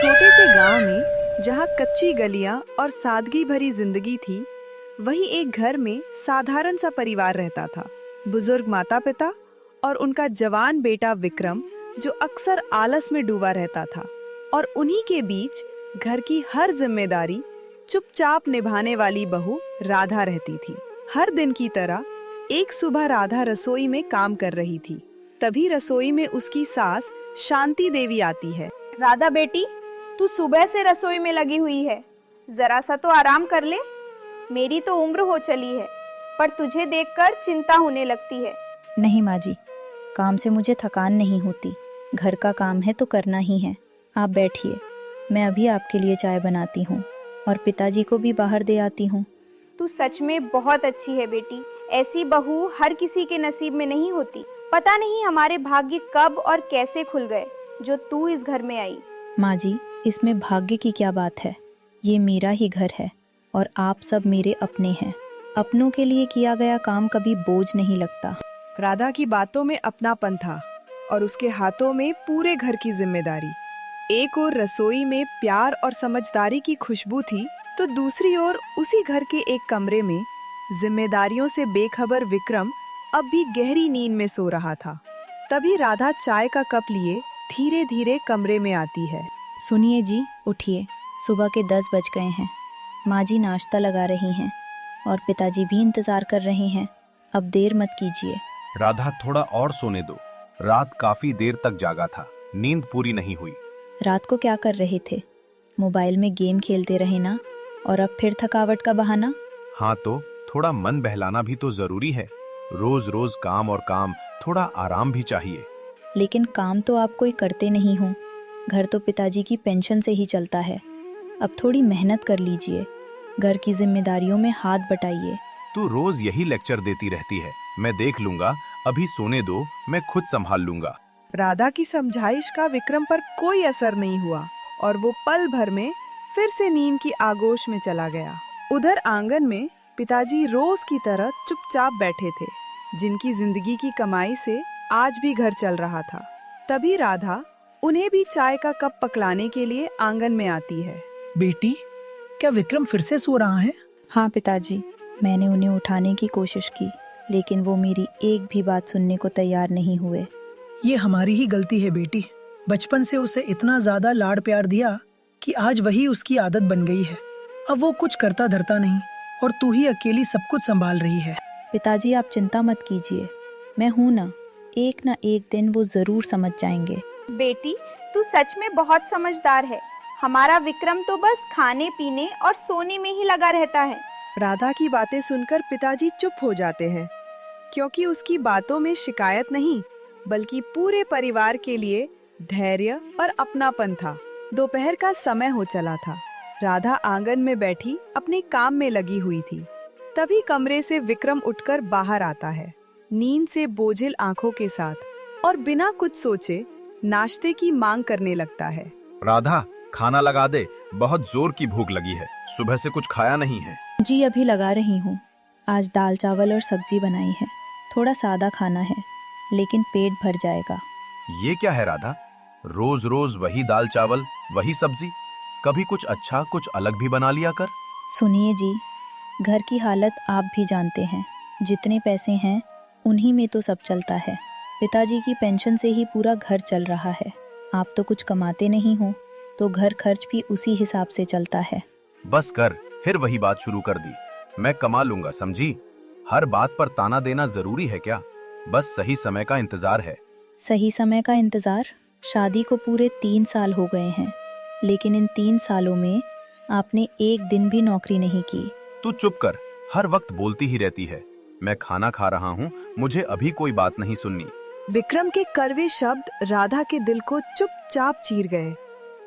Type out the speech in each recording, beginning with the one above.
छोटे से गांव में जहां कच्ची गलियां और सादगी भरी जिंदगी थी, वहीं एक घर में साधारण सा परिवार रहता था। बुजुर्ग माता पिता और उनका जवान बेटा विक्रम, जो अक्सर आलस में डूबा रहता था। और उन्हीं के बीच घर की हर जिम्मेदारी चुपचाप निभाने वाली बहू राधा रहती थी। हर दिन की तरह एक सुबह राधा रसोई में काम कर रही थी। तभी रसोई में उसकी सास शांति देवी आती है। राधा बेटी, तू सुबह से रसोई में लगी हुई है, जरा सा तो आराम कर ले। मेरी तो उम्र हो चली है, पर तुझे देखकर चिंता होने लगती है। नहीं माँ जी, काम से मुझे थकान नहीं होती। घर का काम है तो करना ही है। आप बैठिए, मैं अभी आपके लिए चाय बनाती हूँ और पिताजी को भी बाहर दे आती हूँ। तू सच में बहुत अच्छी है बेटी। ऐसी बहू हर किसी के नसीब में नहीं होती। पता नहीं हमारे भाग्य कब और कैसे खुल गए जो तू इस घर में आई। माँ जी, इसमें भाग्य की क्या बात है। ये मेरा ही घर है और आप सब मेरे अपने हैं। अपनों के लिए किया गया काम कभी बोझ नहीं लगता। राधा की बातों में अपनापन था और उसके हाथों में पूरे घर की जिम्मेदारी। एक ओर रसोई में प्यार और समझदारी की खुशबू थी, तो दूसरी ओर उसी घर के एक कमरे में जिम्मेदारियों से बेखबर विक्रम अब भी गहरी नींद में सो रहा था। तभी राधा चाय का कप लिए धीरे धीरे कमरे में आती है। सुनिए जी, उठिए, सुबह के 10 बज गए हैं। माँ जी नाश्ता लगा रही हैं और पिताजी भी इंतजार कर रहे हैं। अब देर मत कीजिए। राधा, थोड़ा और सोने दो। रात काफी देर तक जागा था, नींद पूरी नहीं हुई। रात को क्या कर रहे थे? मोबाइल में गेम खेलते रहे ना, और अब फिर थकावट का बहाना। हाँ तो थोड़ा मन बहलाना भी तो जरूरी है। रोज रोज काम और काम, थोड़ा आराम भी चाहिए। लेकिन काम तो आप कोई करते नहीं हो। घर तो पिताजी की पेंशन से ही चलता है। अब थोड़ी मेहनत कर लीजिए, घर की जिम्मेदारियों में हाथ बटाइए। तू रोज यही लेक्चर देती रहती है। मैं देख लूंगा, अभी सोने दो, मैं खुद संभाल लूंगा। राधा की समझाइश का विक्रम पर कोई असर नहीं हुआ और वो पल भर में फिर से नींद की आगोश में चला गया। उधर आंगन में पिताजी रोज की तरह चुपचाप बैठे थे, जिनकी जिंदगी की कमाई से आज भी घर चल रहा था। तभी राधा उन्हें भी चाय का कप पकड़ाने के लिए आंगन में आती है। बेटी, क्या विक्रम फिर से सो रहा है? हाँ पिताजी, मैंने उन्हें उठाने की कोशिश की, लेकिन वो मेरी एक भी बात सुनने को तैयार नहीं हुए। ये हमारी ही गलती है बेटी। बचपन से उसे इतना ज्यादा लाड प्यार दिया कि आज वही उसकी आदत बन गई है। अब वो कुछ करता धरता नहीं और तू ही अकेली सब कुछ संभाल रही है। पिताजी आप चिंता मत कीजिए, मैं हूँ ना एक दिन वो जरूर समझ जाएंगे। बेटी, तू सच में बहुत समझदार है। हमारा विक्रम तो बस खाने पीने और सोने में ही लगा रहता है। राधा की बातें सुनकर पिताजी चुप हो जाते हैं, क्योंकि उसकी बातों में शिकायत नहीं, बल्कि पूरे परिवार के लिए धैर्य और अपनापन था। दोपहर का समय हो चला था। राधा आंगन में बैठी अपने काम में लगी हुई थी। तभी कमरे से विक्रम उठकर बाहर आता है, नींद से बोझिल आंखों के साथ, और बिना कुछ सोचे नाश्ते की मांग करने लगता है। राधा, खाना लगा दे, बहुत जोर की भूख लगी है। सुबह से कुछ खाया नहीं है। जी अभी लगा रही हूँ। आज दाल चावल और सब्जी बनाई है। थोड़ा सादा खाना है, लेकिन पेट भर जाएगा। ये क्या है राधा, रोज रोज वही दाल चावल, वही सब्जी? कभी कुछ अच्छा, कुछ अलग भी बना लिया कर। सुनिए जी, घर की हालत आप भी जानते हैं। जितने पैसे हैं उन्हीं में तो सब चलता है। पिताजी की पेंशन से ही पूरा घर चल रहा है। आप तो कुछ कमाते नहीं हो, तो घर खर्च भी उसी हिसाब से चलता है। बस कर, फिर वही बात शुरू कर दी। मैं कमा लूंगा, समझी? हर बात पर ताना देना जरूरी है क्या? बस सही समय का इंतजार है। सही समय का इंतजार? शादी को पूरे 3 साल हो गए हैं, लेकिन इन 3 सालों में आपने एक दिन भी नौकरी नहीं की। तू चुप कर, हर वक्त बोलती ही रहती है। मैं खाना खा रहा हूँ, मुझे अभी कोई बात नहीं सुननी। विक्रम के कड़वे शब्द राधा के दिल को चुपचाप चीर गए,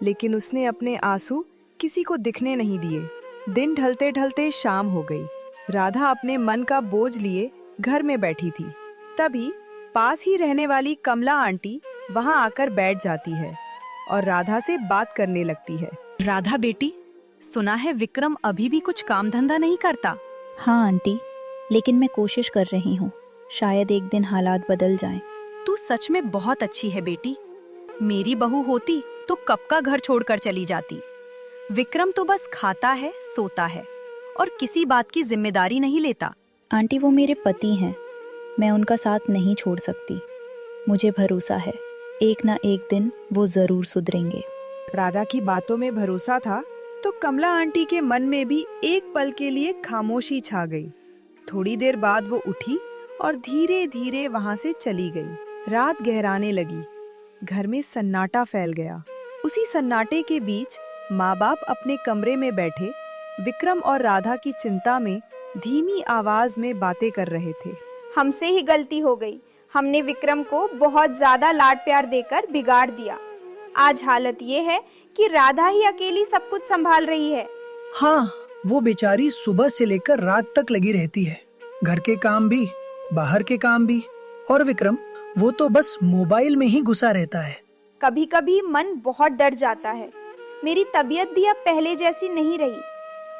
लेकिन उसने अपने आंसू किसी को दिखने नहीं दिए। दिन ढलते ढलते शाम हो गई। राधा अपने मन का बोझ लिए घर में बैठी थी। तभी पास ही रहने वाली कमला आंटी वहां आकर बैठ जाती है और राधा से बात करने लगती है। राधा बेटी, सुना है विक्रम अभी भी कुछ काम धंधा नहीं करता। हाँ आंटी, लेकिन मैं कोशिश कर रही हूँ। शायद एक दिन हालात बदल जाएं। तू सच में बहुत अच्छी है बेटी। मेरी बहू होती तो तो कब का घर छोड़कर चली जाती। विक्रम तो बस खाता है, सोता है और किसी बात की जिम्मेदारी नहीं लेता। आंटी, वो मेरे पति हैं, मैं उनका साथ नहीं छोड़ सकती। मुझे भरोसा है एक ना एक दिन वो जरूर सुधरेंगे। राधा की बातों में भरोसा था तो कमला आंटी के मन में भी एक पल के लिए खामोशी छा गई। थोड़ी देर बाद वो उठी और धीरे धीरे वहां से चली गई। रात गहराने लगी, घर में सन्नाटा फैल गया। उसी सन्नाटे के बीच माँ बाप अपने कमरे में बैठे विक्रम और राधा की चिंता में धीमी आवाज में बातें कर रहे थे। हमसे ही गलती हो गई, हमने विक्रम को बहुत ज्यादा लाड प्यार देकर बिगाड़ दिया। आज हालत ये है कि राधा ही अकेली सब कुछ संभाल रही है। हाँ, वो बेचारी सुबह से लेकर रात तक लगी रहती है, घर के काम भी, बाहर के काम भी। और विक्रम, वो तो बस मोबाइल में ही घुसा रहता है। कभी कभी मन बहुत डर जाता है। मेरी तबीयत भी अब पहले जैसी नहीं रही।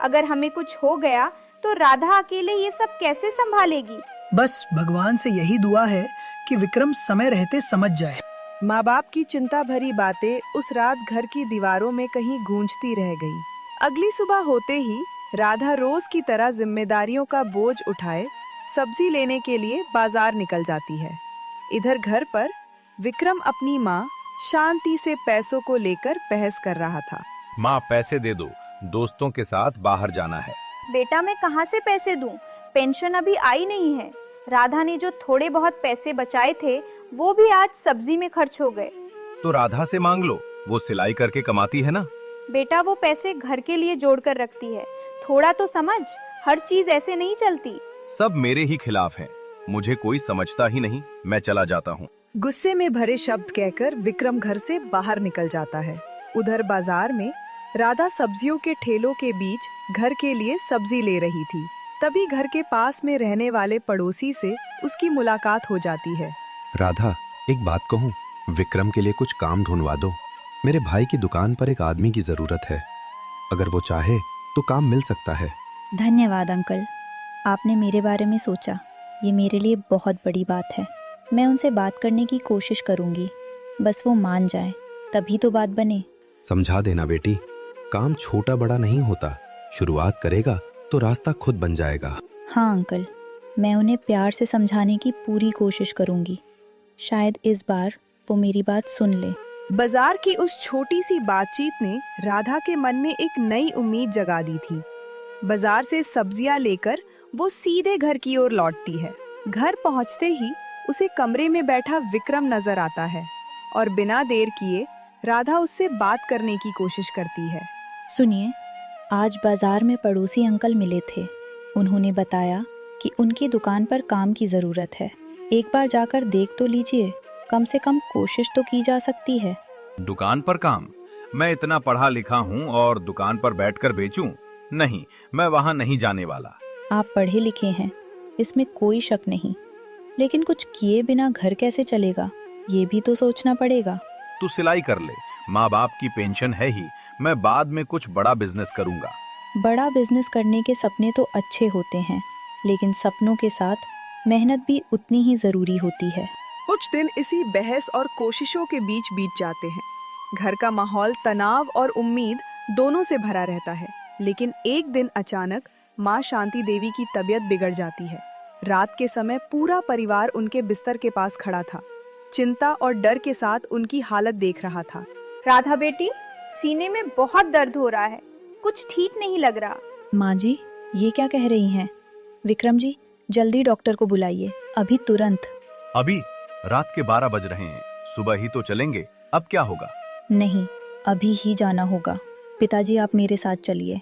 अगर हमें कुछ हो गया तो राधा अकेले ये सब कैसे संभालेगी? बस भगवान से यही दुआ है कि विक्रम समय रहते समझ जाए। माँ बाप की चिंता भरी बातें उस रात घर की दीवारों में कहीं गूंजती रह गई। अगली सुबह होते ही राधा रोज की तरह जिम्मेदारियों का बोझ उठाए सब्जी लेने के लिए बाजार निकल जाती है। इधर घर पर विक्रम अपनी माँ शांति से पैसों को लेकर बहस कर रहा था। माँ, पैसे दे दो, दोस्तों के साथ बाहर जाना है। बेटा, मैं कहाँ से पैसे दूं? पेंशन अभी आई नहीं है। राधा ने जो थोड़े बहुत पैसे बचाए थे वो भी आज सब्जी में खर्च हो गए। तो राधा से मांग लो, वो सिलाई करके कमाती है ना। बेटा, वो पैसे घर के लिए जोड़ कर रखती है, थोड़ा तो समझ। हर चीज ऐसे नहीं चलती। सब मेरे ही खिलाफ हैं, मुझे कोई समझता ही नहीं। मैं चला जाता हूँ। गुस्से में भरे शब्द कहकर विक्रम घर से बाहर निकल जाता है। उधर बाजार में राधा सब्जियों के ठेलों के बीच घर के लिए सब्जी ले रही थी। तभी घर के पास में रहने वाले पड़ोसी से उसकी मुलाकात हो जाती है। राधा, एक बात कहूँ, विक्रम के लिए कुछ काम ढूंढवा दो। मेरे भाई की दुकान पर एक आदमी की जरूरत है, अगर वो चाहे तो काम मिल सकता है। धन्यवाद अंकल, आपने मेरे बारे में सोचा, ये मेरे लिए बहुत बड़ी बात है। मैं उनसे बात करने की कोशिश करूंगी, बस वो मान जाए तभी तो बात बने। समझा देना बेटी, काम छोटा बड़ा नहीं होता, शुरुआत करेगा तो रास्ता खुद बन जाएगा। हाँ अंकल, मैं उन्हें प्यार से समझाने की पूरी कोशिश करूंगी। शायद इस बार वो मेरी बात सुन ले। बाजार की उस छोटी सी बातचीत ने राधा के मन में एक नई उम्मीद जगा दी थी। बाजार से सब्जियां लेकर वो सीधे घर की ओर लौटती है। घर पहुंचते ही उसे कमरे में बैठा विक्रम नजर आता है और बिना देर किए राधा उससे बात करने की कोशिश करती है। सुनिए, आज बाजार में पड़ोसी अंकल मिले थे। उन्होंने बताया कि उनकी दुकान पर काम की जरूरत है। एक बार जाकर देख तो लीजिए, कम से कम कोशिश तो की जा सकती है। दुकान पर काम? मैं इतना पढ़ा लिखा हूँ और दुकान पर बैठकर बेचूं? नहीं, मैं वहाँ नहीं जाने वाला। आप पढ़े लिखे हैं, इसमें कोई शक नहीं, लेकिन कुछ किए बिना घर कैसे चलेगा, ये भी तो सोचना पड़ेगा। तू सिलाई कर ले, माँ बाप की पेंशन है ही। मैं बाद में कुछ बड़ा बिजनेस करूंगा। बड़ा बिजनेस करने के सपने तो अच्छे होते हैं, लेकिन सपनों के साथ मेहनत भी उतनी ही जरूरी होती है। कुछ दिन इसी बहस और कोशिशों के बीच बीत जाते हैं। घर का माहौल तनाव और उम्मीद दोनों से भरा रहता है। लेकिन एक दिन अचानक माँ शांति देवी की तबीयत बिगड़ जाती है। रात के समय पूरा परिवार उनके बिस्तर के पास खड़ा था, चिंता और डर के साथ उनकी हालत देख रहा था। राधा बेटी, सीने में बहुत दर्द हो रहा है, कुछ ठीक नहीं लग रहा। माँ जी, ये क्या कह रही हैं? विक्रम जी, जल्दी डॉक्टर को बुलाइए, अभी तुरंत। अभी? रात के 12 बज रहे हैं, सुबह ही तो चलेंगे। अब क्या होगा? नहीं, अभी ही जाना होगा। पिताजी, आप मेरे साथ चलिए।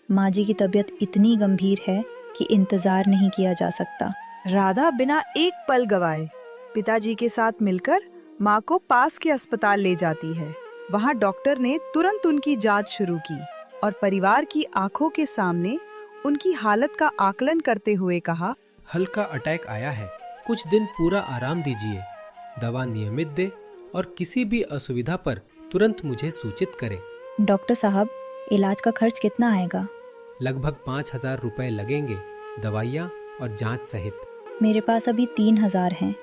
माँ जी की तबीयत इतनी गंभीर है कि इंतजार नहीं किया जा सकता। राधा बिना एक पल गवाए पिताजी के साथ मिलकर माँ को पास के अस्पताल ले जाती है। वहाँ डॉक्टर ने तुरंत उनकी जांच शुरू की और परिवार की आंखों के सामने उनकी हालत का आकलन करते हुए कहा, हल्का अटैक आया है, कुछ दिन पूरा आराम दीजिए, दवा नियमित दे और किसी भी असुविधा पर तुरंत मुझे सूचित करें। डॉक्टर साहब, इलाज का खर्च कितना आएगा? लगभग 5,000 रुपए लगेंगे, दवाइयाँ और जांच सहित। मेरे पास अभी 3,000 हैं,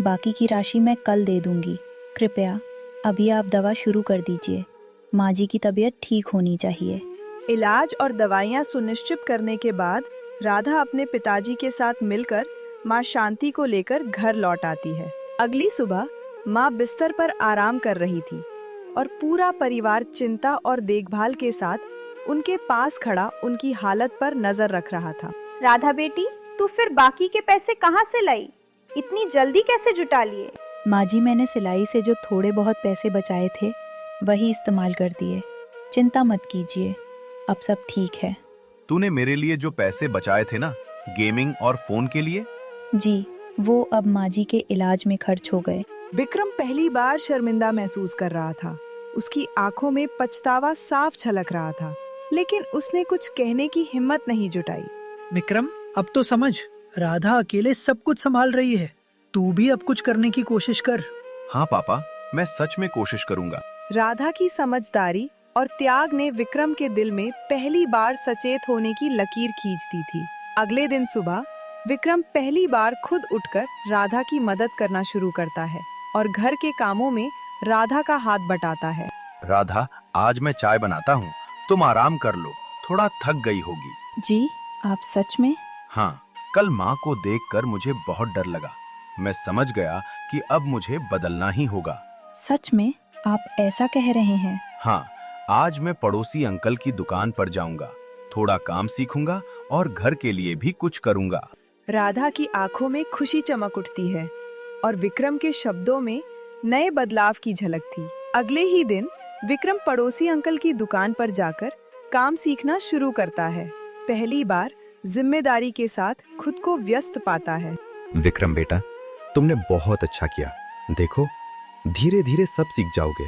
बाकी की राशि मैं कल दे दूंगी। कृपया अभी आप दवा शुरू कर दीजिए। माँ जी की तबीयत ठीक होनी चाहिए। इलाज और दवाइयाँ सुनिश्चित करने के बाद राधा अपने पिताजी के साथ मिलकर माँ शांति को लेकर घर लौट आती है। अगली सुबह माँ बिस्तर पर आराम कर रही थी और पूरा परिवार चिंता और देखभाल के साथ उनके पास खड़ा उनकी हालत पर नजर रख रहा था। राधा बेटी, तू फिर बाकी के पैसे कहाँ से लाई? इतनी जल्दी कैसे जुटा लिए? माँ जी, मैंने सिलाई से जो थोड़े बहुत पैसे बचाए थे वही इस्तेमाल कर दिए। चिंता मत कीजिए, अब सब ठीक है। तूने मेरे लिए जो पैसे बचाए थे ना, गेमिंग और फोन के लिए? जी, वो अब माँ जी के इलाज में खर्च हो गए। विक्रम पहली बार शर्मिंदा महसूस कर रहा था। उसकी आंखों में पछतावा साफ झलक रहा था, लेकिन उसने कुछ कहने की हिम्मत नहीं जुटाई। विक्रम, अब तो समझ, राधा अकेले सब कुछ संभाल रही है। तू भी अब कुछ करने की कोशिश कर। हाँ पापा, मैं सच में कोशिश करूंगा। राधा की समझदारी और त्याग ने विक्रम के दिल में पहली बार सचेत होने की लकीर खींच दी थी। अगले दिन सुबह विक्रम पहली बार खुद उठकर राधा की मदद करना शुरू करता है और घर के कामों में राधा का हाथ बटाता है। राधा, आज मैं चाय बनाता हूँ, तुम आराम कर लो, थोड़ा थक गई होगी। जी, आप सच में? हाँ, कल माँ को देखकर मुझे बहुत डर लगा। मैं समझ गया कि अब मुझे बदलना ही होगा। सच में? आप ऐसा कह रहे हैं? हाँ, आज मैं पड़ोसी अंकल की दुकान पर जाऊंगा, थोड़ा काम सीखूंगा और घर के लिए भी कुछ करूंगा। राधा की आंखों में खुशी चमक उठती है और विक्रम के शब्दों में नए बदलाव की झलक थी। अगले ही दिन विक्रम पड़ोसी अंकल की दुकान पर जाकर काम सीखना शुरू करता है। पहली बार जिम्मेदारी के साथ खुद को व्यस्त पाता है। विक्रम बेटा, तुमने बहुत अच्छा किया। देखो, धीरे धीरे सब सीख जाओगे।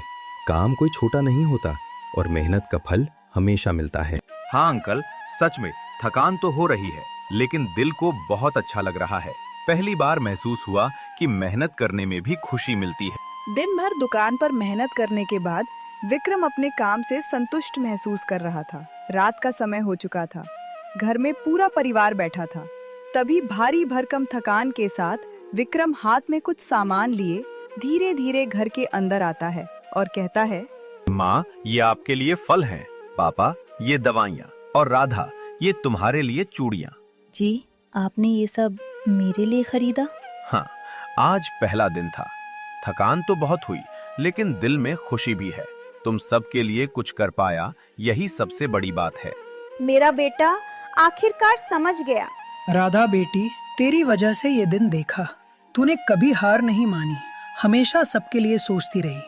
काम कोई छोटा नहीं होता और मेहनत का फल हमेशा मिलता है। हाँ अंकल, सच में थकान तो हो रही है, लेकिन दिल को बहुत अच्छा लग रहा है। पहली बार महसूस हुआ कि मेहनत करने में भी खुशी मिलती है। दिन भर दुकान पर मेहनत करने के बाद विक्रम अपने काम से संतुष्ट महसूस कर रहा था। रात का समय हो चुका था। घर में पूरा परिवार बैठा था। तभी भारी भरकम थकान के साथ विक्रम हाथ में कुछ सामान लिए धीरे धीरे घर के अंदर आता है और कहता है, माँ, ये आपके लिए फल हैं। पापा, ये दवाइयाँ। और राधा, ये तुम्हारे लिए चूड़ियाँ। जी, आपने ये सब मेरे लिए खरीदा? हाँ, आज पहला दिन था। थकान तो बहुत हुई, लेकिन दिल में खुशी भी है। तुम सबके लिए कुछ कर पाया, यही सबसे बड़ी बात है। मेरा बेटा आखिरकार समझ गया। राधा बेटी, तेरी वजह से ये दिन देखा। तूने कभी हार नहीं मानी, हमेशा सबके लिए सोचती रही।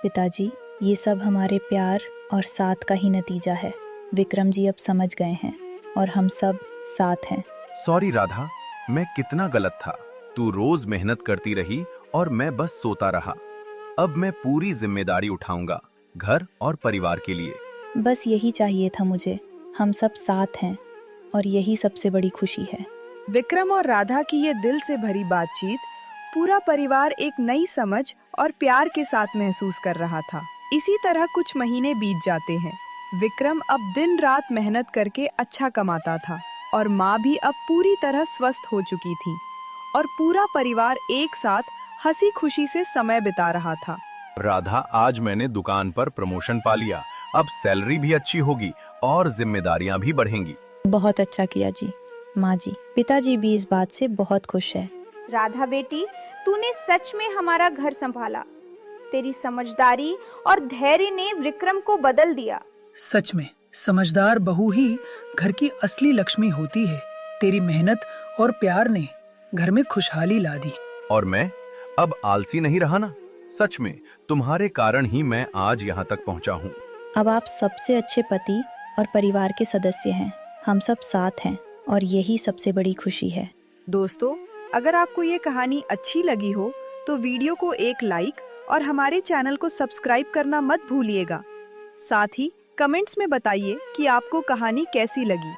पिताजी, ये सब हमारे प्यार और साथ का ही नतीजा है। विक्रम जी अब समझ गए हैं और हम सब साथ हैं। सॉरी राधा, मैं कितना गलत था। तू रोज मेहनत करती रही और मैं बस सोता रहा। अब मैं पूरी जिम्मेदारी उठाऊंगा, घर और परिवार के लिए। बस यही चाहिए था मुझे। हम सब साथ हैं और यही सबसे बड़ी खुशी है। विक्रम और राधा की ये दिल से भरी बातचीत पूरा परिवार एक नई समझ और प्यार के साथ महसूस कर रहा था। इसी तरह कुछ महीने बीत जाते हैं। विक्रम अब दिन रात मेहनत करके अच्छा कमाता था और माँ भी अब पूरी तरह स्वस्थ हो चुकी थी और पूरा परिवार एक साथ हंसी खुशी से समय बिता रहा था। राधा, आज मैंने दुकान पर प्रमोशन पा लिया। अब सैलरी भी अच्छी होगी और जिम्मेदारियां भी बढ़ेंगी। बहुत अच्छा किया जी। माँ जी, पिताजी भी इस बात से बहुत खुश है। राधा बेटी, तूने सच में हमारा घर संभाला। तेरी समझदारी और धैर्य ने विक्रम को बदल दिया। सच में समझदार बहू ही घर की असली लक्ष्मी होती है। तेरी मेहनत और प्यार ने घर में खुशहाली ला दी। और मैं अब आलसी नहीं रहा ना। सच में तुम्हारे कारण ही मैं आज यहाँ तक पहुँचा हूँ। अब आप सबसे अच्छे पति और परिवार के सदस्य हैं। हम सब साथ हैं और यही सबसे बड़ी खुशी है। दोस्तों, अगर आपको ये कहानी अच्छी लगी हो तो वीडियो को एक लाइक और हमारे चैनल को सब्सक्राइब करना मत भूलिएगा। साथ ही कमेंट्स में बताइए कि आपको कहानी कैसी लगी।